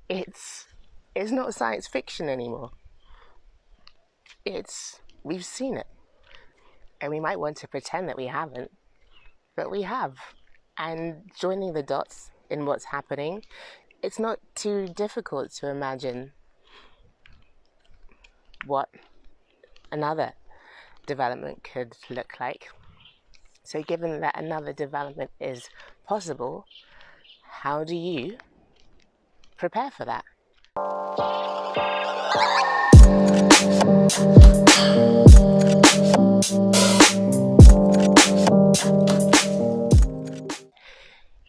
it's not science fiction anymore. We've seen it, and we might want to pretend that we haven't, but we have. And joining the dots in what's happening, it's not too difficult to imagine what another development could look like. So given that another development is possible, how do you prepare for that?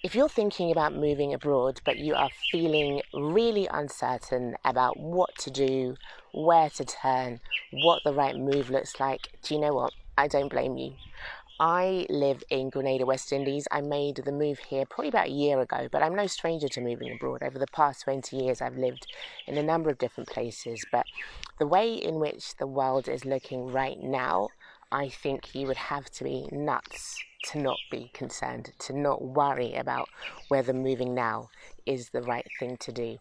If you're thinking about moving abroad, but you are feeling really uncertain about what to do, where to turn, what the right move looks like, do you know what? I don't blame you. I live in Grenada, West Indies. I made the move here probably about a year ago, but I'm no stranger to moving abroad. Over the past 20 years, I've lived in a number of different places, but the way in which the world is looking right now, I think you would have to be nuts to not be concerned, to not worry about whether moving now is the right thing to do.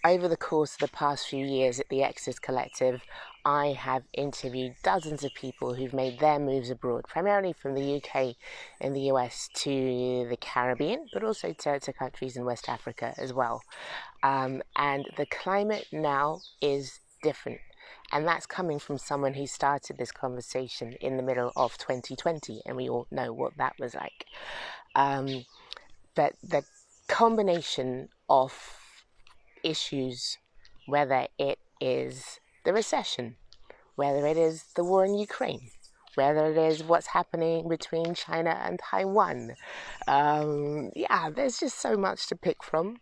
Over the course of the past few years at the Exodus Collective, I have interviewed dozens of people who've made their moves abroad, primarily from the UK and the US to the Caribbean, but also to countries in West Africa as well. And the climate now is different. And that's coming from someone who started this conversation in the middle of 2020, and we all know what that was like. But the combination of issues, whether it is the recession, whether it is the war in Ukraine, whether it is what's happening between China and Taiwan, there's just so much to pick from.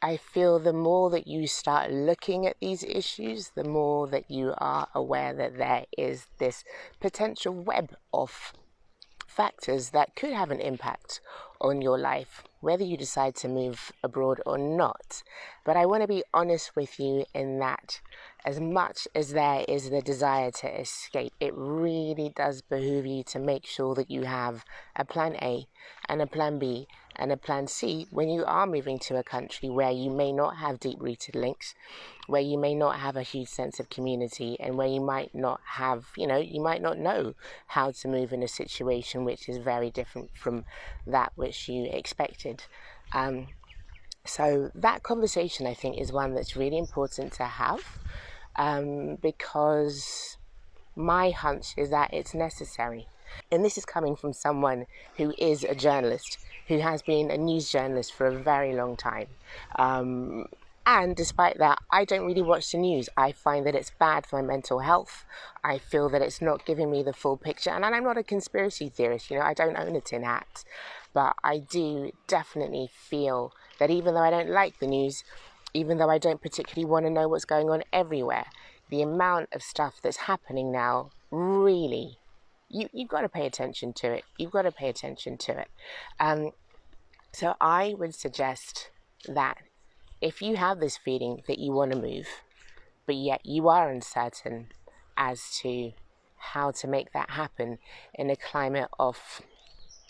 I feel the more that you start looking at these issues, the more that you are aware that there is this potential web of factors that could have an impact on your life, whether you decide to move abroad or not. But I want to be honest with you in that as much as there is the desire to escape, it really does behoove you to make sure that you have a plan A and a plan B and a plan C when you are moving to a country where you may not have deep-rooted links, where you may not have a huge sense of community, and where you might not have, you might not know how to move in a situation which is very different from that which you expected. So that conversation, I think, is one that's really important to have, because my hunch is that it's necessary. And this is coming from someone who is a journalist, who has been a news journalist for a very long time. And despite that, I don't really watch the news. I find that it's bad for my mental health. I feel that it's not giving me the full picture. And I'm not a conspiracy theorist, I don't own a tin hat. But I do definitely feel that even though I don't like the news, even though I don't particularly want to know what's going on everywhere, the amount of stuff that's happening now, really, you've got to pay attention to it. You've got to pay attention to it. So I would suggest that if you have this feeling that you want to move, but yet you are uncertain as to how to make that happen in a climate of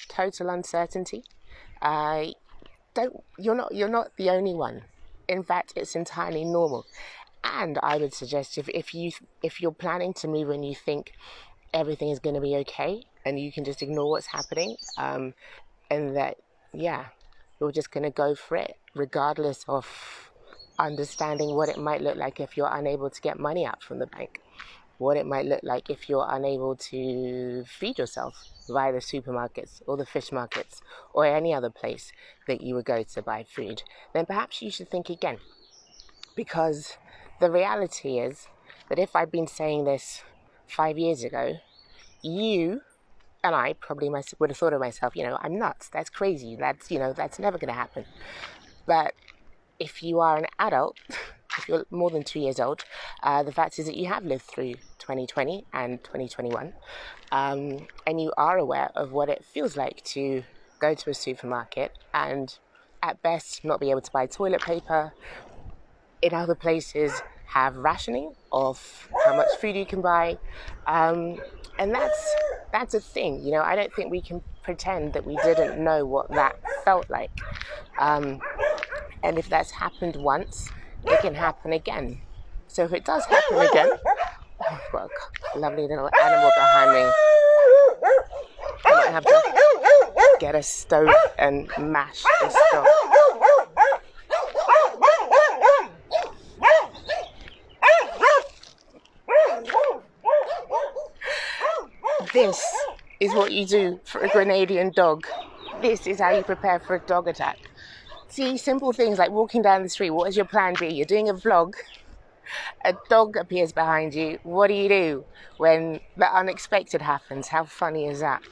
total uncertainty, you're not the only one. In fact, it's entirely normal. And I would suggest if you're planning to move and you think everything is going to be okay and you can just ignore what's happening, and that you're just going to go for it regardless of understanding what it might look like if you're unable to get money out from the bank, what it might look like if you're unable to feed yourself via the supermarkets or the fish markets or any other place that you would go to buy food, then perhaps you should think again. Because the reality is that if I'd been saying this 5 years ago, you and I probably would have thought of myself, I'm nuts, that's crazy, that's never going to happen. But if you are an adult, if you're more than 2 years old, the fact is that you have lived through 2020 and 2021, and you are aware of what it feels like to go to a supermarket and at best not be able to buy toilet paper, in other places have rationing of how much food you can buy, and that's a thing. I don't think we can pretend that we didn't know what that felt like. And if that's happened once, it can happen again. So if it does happen again, I've got a lovely little animal behind me. I might have to get a stove and mash this dog. This is what you do for a Grenadian dog. This is how you prepare for a dog attack. See, simple things like walking down the street. What is your plan B? You're doing a vlog. A dog appears behind you. What do when the unexpected happens? How funny is that?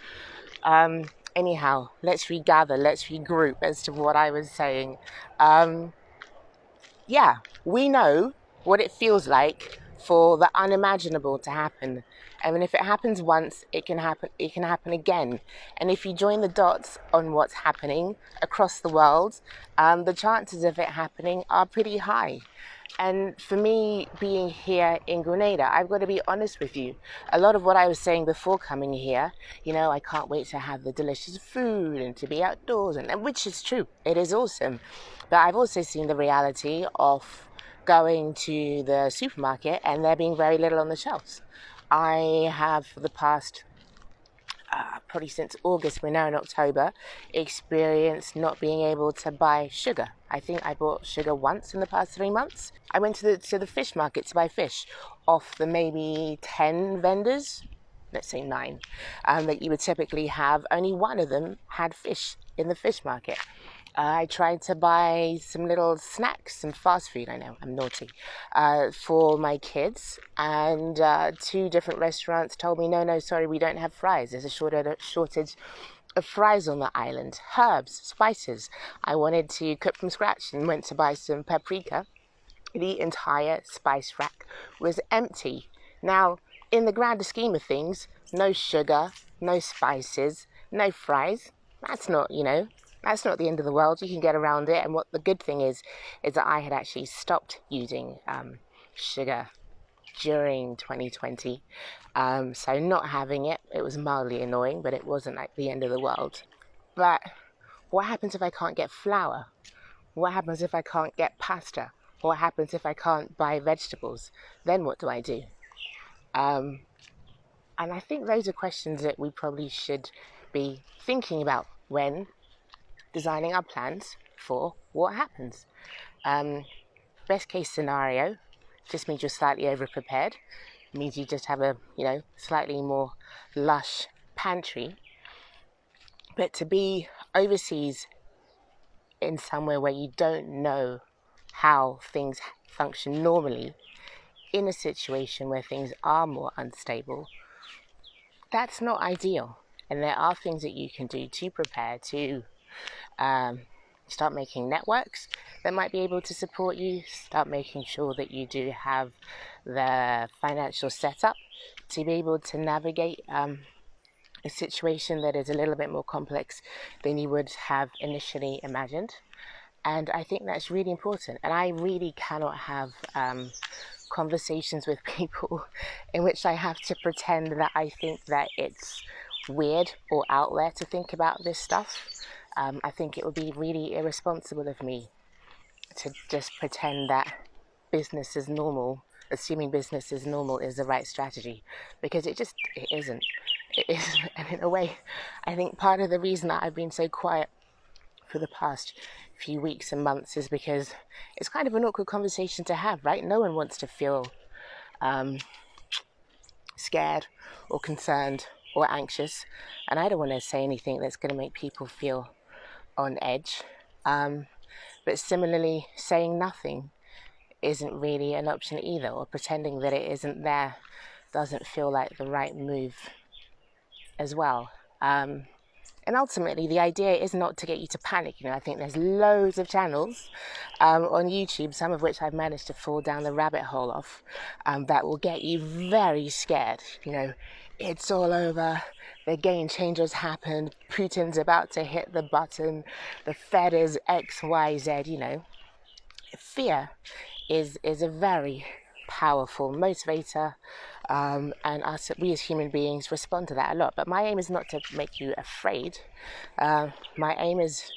Anyhow, let's regather, let's regroup as to what I was saying. Yeah, we know what it feels like for the unimaginable to happen. I mean, if it happens once, it can happen again. And if you join the dots on what's happening across the world, the chances of it happening are pretty high. And for me, being here in Grenada, I've got to be honest with you. A lot of what I was saying before coming here, I can't wait to have the delicious food and to be outdoors, and which is true. It is awesome. But I've also seen the reality of going to the supermarket and there being very little on the shelves. I have, for the past probably since August, we're now in October, experienced not being able to buy sugar. I think I bought sugar once in the past 3 months. I went to the fish market to buy fish off the maybe 10 vendors, let's say 9, that you would typically have. Only one of them had fish in the fish market. I tried to buy some little snacks, some fast food, I know, I'm naughty, for my kids. And 2 different restaurants told me, no, sorry, we don't have fries. There's a shortage of fries on the island. Herbs, spices. I wanted to cook from scratch and went to buy some paprika. The entire spice rack was empty. Now, in the grander scheme of things, no sugar, no spices, no fries. That's not the end of the world. You can get around it. And what the good thing is that I had actually stopped using sugar during 2020. So not having it was mildly annoying, but it wasn't like the end of the world. But what happens if I can't get flour? What happens if I can't get pasta? What happens if I can't buy vegetables? Then what do I do? And I think those are questions that we probably should be thinking about when designing our plans for what happens. Best case scenario just means you're slightly over prepared. It means you just have a slightly more lush pantry. But to be overseas in somewhere where you don't know how things function normally, in a situation where things are more unstable, that's not ideal. And there are things that you can do to prepare, to start making networks that might be able to support you, start making sure that you do have the financial setup to be able to navigate a situation that is a little bit more complex than you would have initially imagined. And I think that's really important. And I really cannot have conversations with people in which I have to pretend that I think that it's weird or out there to think about this stuff. I think it would be really irresponsible of me to just pretend that business as normal, assuming business as normal is the right strategy, because it isn't. It isn't. And in a way, I think part of the reason that I've been so quiet for the past few weeks and months is because it's kind of an awkward conversation to have, right? No one wants to feel scared or concerned or anxious, and I don't want to say anything that's going to make people feel on edge. But similarly, saying nothing isn't really an option either, or pretending that it isn't there doesn't feel like the right move as well. And ultimately, the idea is not to get you to panic. I think there's loads of channels on YouTube, some of which I've managed to fall down the rabbit hole of, that will get you very scared. It's all over. The game changers happened. Putin's about to hit the button. The Fed is X, Y, Z. Fear is a very powerful motivator, and we as human beings respond to that a lot. But my aim is not to make you afraid. My aim is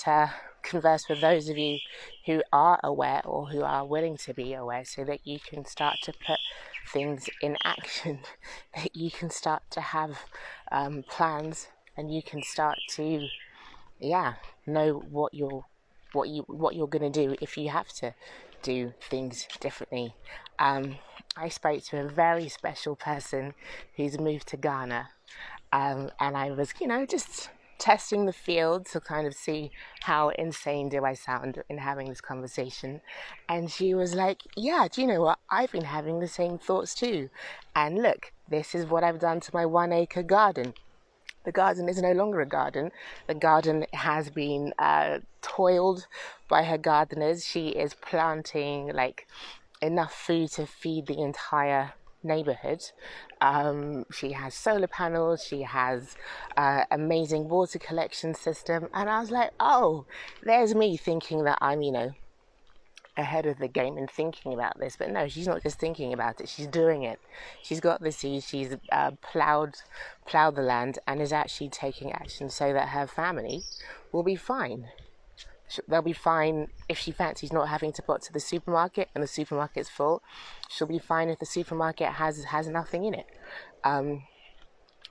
to converse with those of you who are aware or who are willing to be aware, so that you can start to put things in action, that you can start to have plans, and you can start to know what you're going to do if you have to do things differently. I spoke to a very special person who's moved to Ghana, and I was, just testing the field to kind of see how insane do I sound in having this conversation. And she was like, yeah, do you know what? I've been having the same thoughts too. And look, this is what I've done to my 1 acre garden. The garden is no longer a garden. The garden has been toiled by her gardeners. She is planting like enough food to feed the entire neighborhood. She has solar panels. She has amazing water collection system. And I was like, oh, there's me thinking that I'm, ahead of the game and thinking about this. But no, she's not just thinking about it, she's doing it. She's got the seeds, she's plowed the land, and is actually taking action so that her family will be fine. They'll be fine if she fancies not having to put to the supermarket and the supermarket's full. She'll be fine if the supermarket has nothing in it. And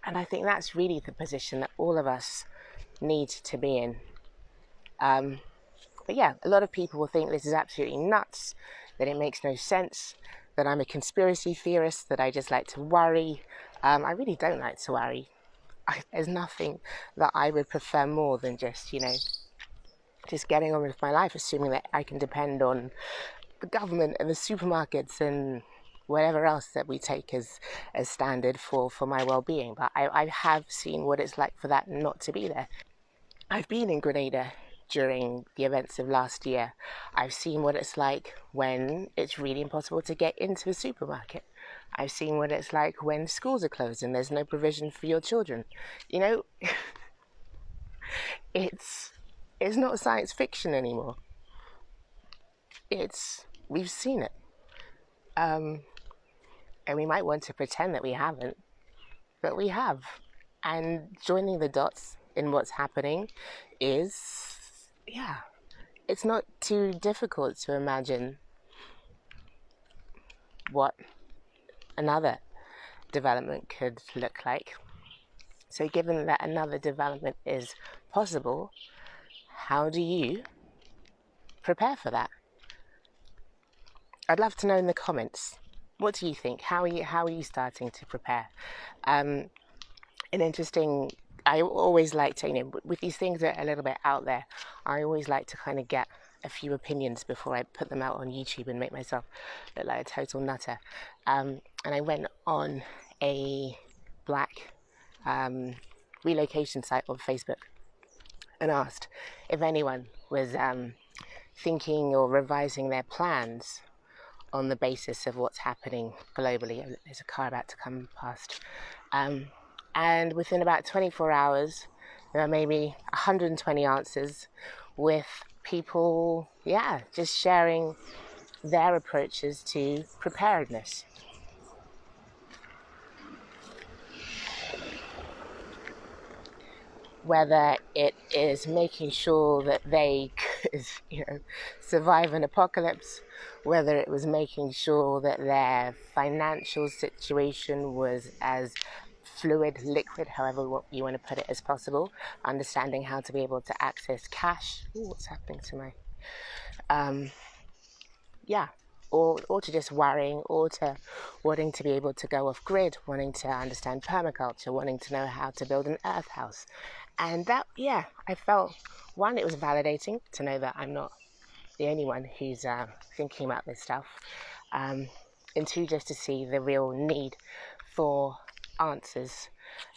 I think that's really the position that all of us need to be in. But yeah, a lot of people will think this is absolutely nuts, that it makes no sense, that I'm a conspiracy theorist, that I just like to worry. I really don't like to worry. There's nothing that I would prefer more than just getting on with my life, assuming that I can depend on the government and the supermarkets and whatever else that we take as standard for my well-being. But I have seen what it's like for that not to be there. I've been in Grenada during the events of last year. I've seen what it's like when it's really impossible to get into a supermarket. I've seen what it's like when schools are closed and there's no provision for your children. It's not science fiction anymore. We've seen it. And we might want to pretend that we haven't, but we have. And joining the dots in what's happening is, it's not too difficult to imagine what another development could look like. So given that another development is possible, how do you prepare for that? I'd love to know in the comments. What do you think? How are you starting to prepare? An interesting, I always like to, with these things that are a little bit out there, I always like to kind of get a few opinions before I put them out on YouTube and make myself look like a total nutter. And I went on a black relocation site on Facebook and asked if anyone was thinking or revising their plans on the basis of what's happening globally. There's a car about to come past. And within about 24 hours, there are maybe 120 answers, with people, just sharing their approaches to preparedness. Whether it is making sure that they could, survive an apocalypse, whether it was making sure that their financial situation was as fluid, liquid, however you want to put it, as possible, understanding how to be able to access cash. Ooh, what's happening to my... or to just worrying, or to wanting to be able to go off grid, wanting to understand permaculture, wanting to know how to build an earth house. And that, I felt, one, it was validating to know that I'm not the only one who's thinking about this stuff. And two, just to see the real need for answers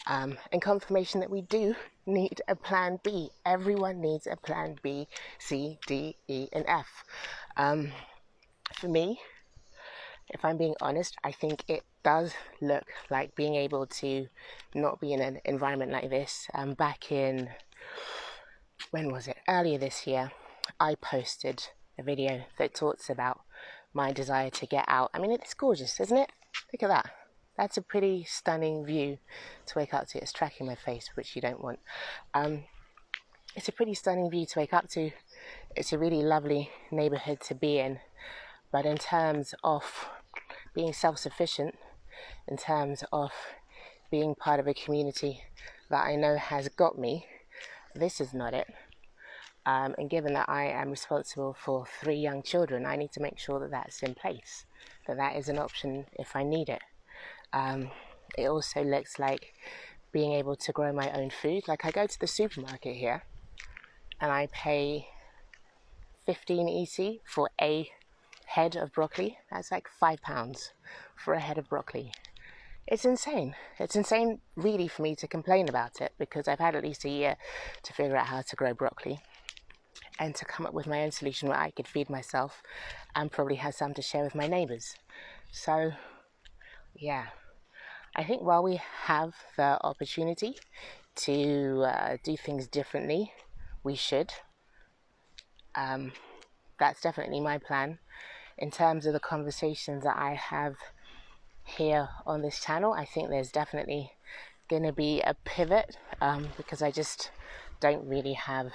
and confirmation that we do need a plan B. Everyone needs a plan B, C, D, E, and F. For me, if I'm being honest, I think it does look like being able to not be in an environment like this. Back in, when was it? Earlier this year, I posted a video that talks about my desire to get out. I mean, it's gorgeous, isn't it? Look at that. That's a pretty stunning view to wake up to. It's tracking my face, which you don't want. It's a pretty stunning view to wake up to. It's a really lovely neighborhood to be in, but in terms of being self-sufficient, in terms of being part of a community that I know has got me, this is not it. And given that I am responsible for 3 young children, I need to make sure that that's in place, that that is an option if I need it. It also looks like being able to grow my own food. Like, I go to the supermarket here and I pay 15 EC for a head of broccoli. That's like £5 for a head of broccoli. It's insane. It's insane really for me to complain about it, because I've had at least a year to figure out how to grow broccoli and to come up with my own solution where I could feed myself and probably have some to share with my neighbours. So yeah, I think while we have the opportunity to do things differently, we should. That's definitely my plan. In terms of the conversations that I have here on this channel, I think there's definitely going to be a pivot, because I just don't really have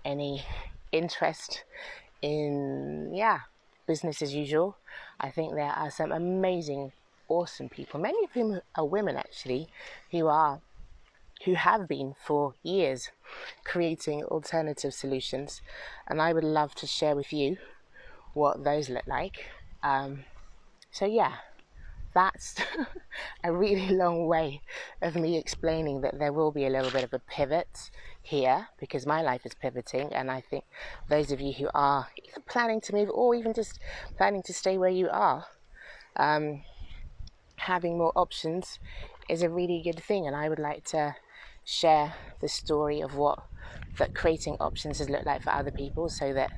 any interest in business as usual. I think there are some amazing, awesome people, many of whom are women actually, who have been for years creating alternative solutions, and I would love to share with you what those look like. So yeah, that's a really long way of me explaining that there will be a little bit of a pivot here, because my life is pivoting, and I think those of you who are either planning to move or even just planning to stay where you are, having more options is a really good thing. And I would like to share the story of what that creating options has looked like for other people, so that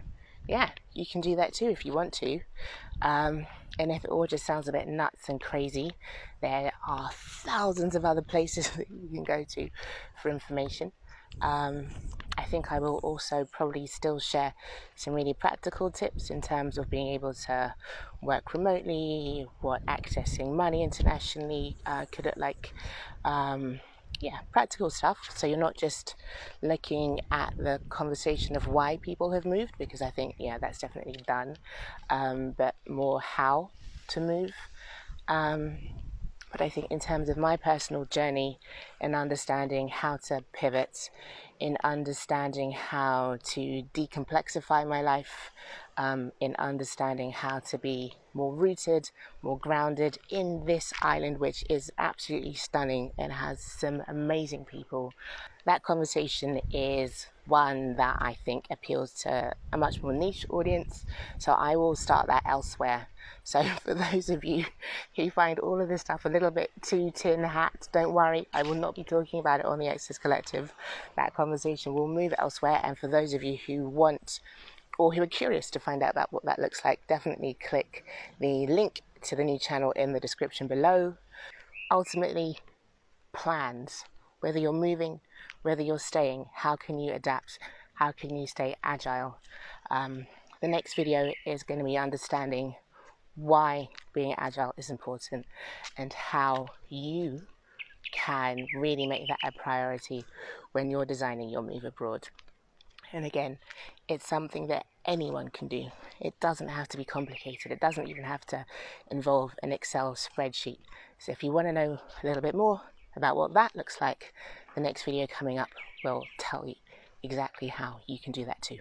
you can do that too if you want to. And if it all just sounds a bit nuts and crazy, there are thousands of other places that you can go to for information. I think I will also probably still share some really practical tips in terms of being able to work remotely, what accessing money internationally could look like. Practical stuff. So you're not just looking at the conversation of why people have moved, because I think, that's definitely done, but more how to move. But I think in terms of my personal journey in understanding how to pivot, in understanding how to decomplexify my life, in understanding how to be more rooted, more grounded in this island, which is absolutely stunning and has some amazing people. That conversation is one that I think appeals to a much more niche audience, so I will start that elsewhere. So for those of you who find all of this stuff a little bit too tin hat, don't worry, I will not be talking about it on the Access Collective. That conversation will move elsewhere, and for those of you who want or who are curious to find out about what that looks like, definitely click the link to the new channel in the description below. Ultimately, plans. Whether you're moving, whether you're staying, how can you adapt? How can you stay agile? The next video is going to be understanding why being agile is important and how you can really make that a priority when you're designing your move abroad. And again, it's something that anyone can do. It doesn't have to be complicated. It doesn't even have to involve an Excel spreadsheet. So if you want to know a little bit more about what that looks like, the next video coming up will tell you exactly how you can do that too.